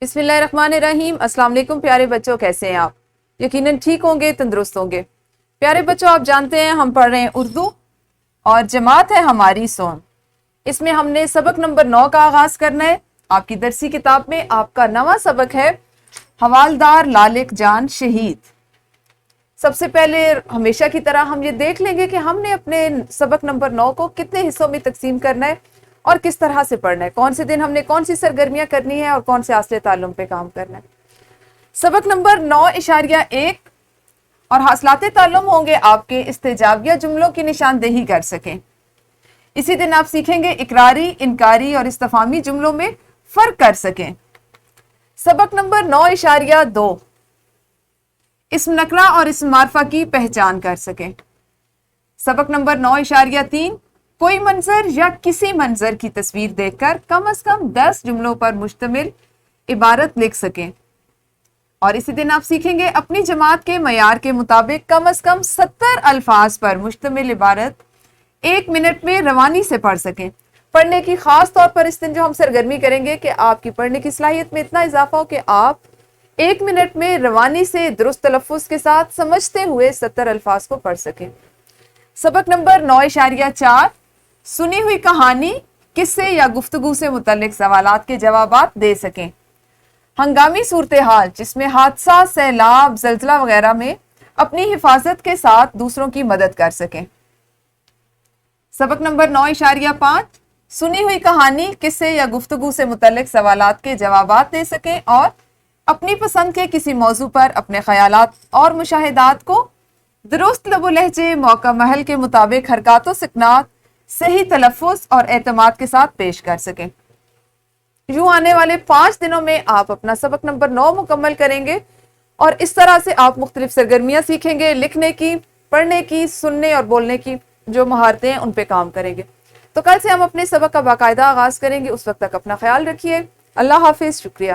بسم اللہ الرحمن الرحیم۔ السلام علیکم پیارے بچوں، کیسے ہیں آپ؟ یقیناً ٹھیک ہوں گے، تندرست ہوں گے۔ پیارے بچوں، آپ جانتے ہیں ہم پڑھ رہے ہیں اردو اور جماعت ہے ہماری سون۔ اس میں ہم نے سبق نمبر 9 کا آغاز کرنا ہے۔ آپ کی درسی کتاب میں آپ کا نواں سبق ہے حوالدار لالک جان شہید۔ سب سے پہلے ہمیشہ کی طرح ہم یہ دیکھ لیں گے کہ ہم نے اپنے سبق نمبر 9 کو کتنے حصوں میں تقسیم کرنا ہے اور کس طرح سے پڑھنا ہے، کون سے دن ہم نے کون سی سرگرمیاں کرنی ہے اور کون سے حاصل تعلم پہ کام کرنا ہے۔ سبق نمبر 9.1 اور حاصلات تعلم ہوں گے آپ کے استجابیہ جملوں کی نشاندہی کر سکیں۔ اسی دن آپ سیکھیں گے اقراری، انکاری اور استفہامی جملوں میں فرق کر سکیں۔ سبق نمبر 9.2 اسم نکرہ اور اسم معرفہ کی پہچان کر سکیں۔ سبق نمبر 9.3 کوئی منظر یا کسی منظر کی تصویر دیکھ کر کم از کم 10 جملوں پر مشتمل عبارت لکھ سکیں۔ اور اسی دن آپ سیکھیں گے اپنی جماعت کے معیار کے مطابق کم از کم 70 الفاظ پر مشتمل عبارت 1 منٹ میں روانی سے پڑھ سکیں۔ پڑھنے کی خاص طور پر اس دن جو ہم سرگرمی کریں گے کہ آپ کی پڑھنے کی صلاحیت میں اتنا اضافہ ہو کہ آپ 1 منٹ میں روانی سے درست تلفظ کے ساتھ سمجھتے ہوئے 70 الفاظ کو پڑھ سکیں۔ سبق نمبر 9.4 سنی ہوئی کہانی، قصے یا گفتگو سے متعلق سوالات کے جوابات دے سکیں۔ ہنگامی صورتحال جس میں حادثہ، سیلاب، زلزلہ وغیرہ میں اپنی حفاظت کے ساتھ دوسروں کی مدد کر سکیں۔ سبق نمبر 9.5 سنی ہوئی کہانی، قصے یا گفتگو سے متعلق سوالات کے جوابات دے سکیں اور اپنی پسند کے کسی موضوع پر اپنے خیالات اور مشاہدات کو درست لب و لہجے، موقع محل کے مطابق حرکات و سکنات، صحیح تلفظ اور اعتماد کے ساتھ پیش کر سکیں۔ یوں آنے والے 5 دنوں میں آپ اپنا سبق نمبر 9 مکمل کریں گے اور اس طرح سے آپ مختلف سرگرمیاں سیکھیں گے، لکھنے کی، پڑھنے کی، سننے اور بولنے کی جو مہارتیں ہیں ان پہ کام کریں گے۔ تو کل سے ہم اپنے سبق کا باقاعدہ آغاز کریں گے۔ اس وقت تک اپنا خیال رکھیے۔ اللہ حافظ، شکریہ۔